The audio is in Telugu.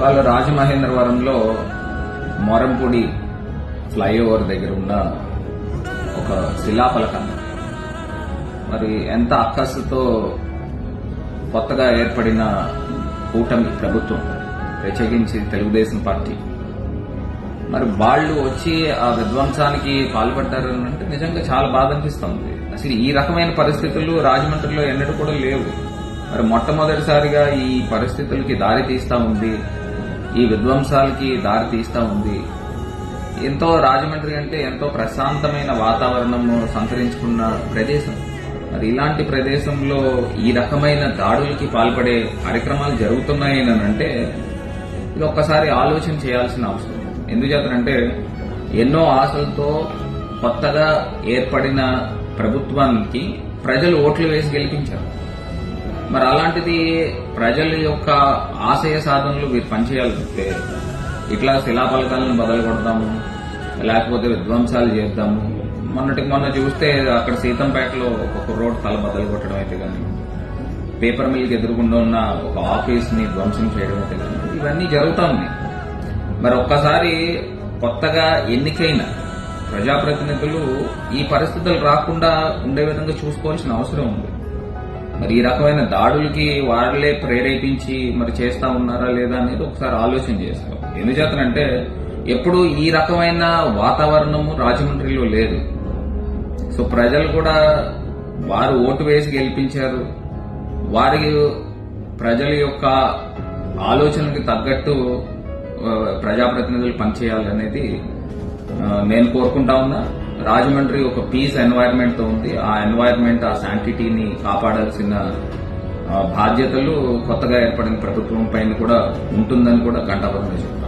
వాళ్ళ రాజమహేంద్రవరంలో మోరంపూడి ఫ్లైఓవర్ దగ్గర ఉన్న ఒక శిలాఫలకం మరి ఎంత అక్కసుతో కొత్తగా ఏర్పడిన కూటమి ప్రభుత్వం ప్రత్యేకించి తెలుగుదేశం పార్టీ మరి వాళ్ళు వచ్చి ఆ విధ్వంసానికి పాల్పడ్డారని అంటే నిజంగా చాలా బాధ అనిపిస్తుంది. అసలు ఈ రకమైన పరిస్థితులు రాజమండ్రిలో ఎన్నడూ కూడా లేవు. మరి మొట్టమొదటిసారిగా ఈ పరిస్థితులకి దారి తీస్తా ఉంది, ఈ విధ్వంసాలకి దారి తీస్తా ఉంది. ఎంతో రాజమండ్రి అంటే ఎంతో ప్రశాంతమైన వాతావరణం సంతరించుకున్న ప్రదేశం. మరి ఇలాంటి ప్రదేశంలో ఈ రకమైన దాడులకి పాల్పడే కార్యక్రమాలు జరుగుతున్నాయనంటే ఇది ఒక్కసారి ఆలోచన చేయాల్సిన అవసరం. ఎందుచేతనంటే ఎన్నో ఆశలతో కొత్తగా ఏర్పడిన ప్రభుత్వానికి ప్రజలు ఓట్లు వేసి గెలిపించారు. మరి అలాంటిది ప్రజల యొక్క ఆశయ సాధనలు వీరు పనిచేయాలంటే ఇట్లా శిలాఫలకాలను బదలు కొడతాము, లేకపోతే విధ్వంసాలు చేద్దాము. మొన్న చూస్తే అక్కడ సీతంపేటలో ఒక రోడ్ తల బదలు కొట్టడం అయితే కానీ, పేపర్ మిల్కి ఎదురుగుండా ఉన్న ఒక ఆఫీస్ ని ధ్వంసం చేయడం అయితే కానీ ఇవన్నీ జరుగుతూ ఉన్నాయి. మరి ఒక్కసారి కొత్తగా ఎన్నికైన ప్రజాప్రతినిధులు ఈ పరిస్థితులు రాకుండా ఉండే విధంగా చూసుకోవాల్సిన అవసరం ఉంది. మరి ఈ రకమైన దాడులకి వాళ్లే ప్రేరేపించి మరి చేస్తా ఉన్నారా లేదా అనేది ఒకసారి ఆలోచన చేసుకోవాలి. ఎందుచేతనంటే ఎప్పుడు ఈ రకమైన వాతావరణము రాజమండ్రిలో లేదు. సో ప్రజలు కూడా వారు ఓటు వేసి గెలిపించారు, వారి ప్రజల యొక్క ఆలోచనకి తగ్గట్టు ప్రజాప్రతినిధులు పనిచేయాలనేది నేను కోరుకుంటా ఉన్నా. రాజమండ్రి ఒక పీస్ ఎన్వైరన్మెంట్ తో ఉంది. ఆ ఎన్వైరన్మెంట్, ఆ శాంటిటీని కాపాడాల్సిన బాధ్యతలు కొత్తగా ఏర్పడిన ప్రభుత్వం పైన కూడా ఉంటుందని కూడా ఘంటాపథంగా చెప్తాను.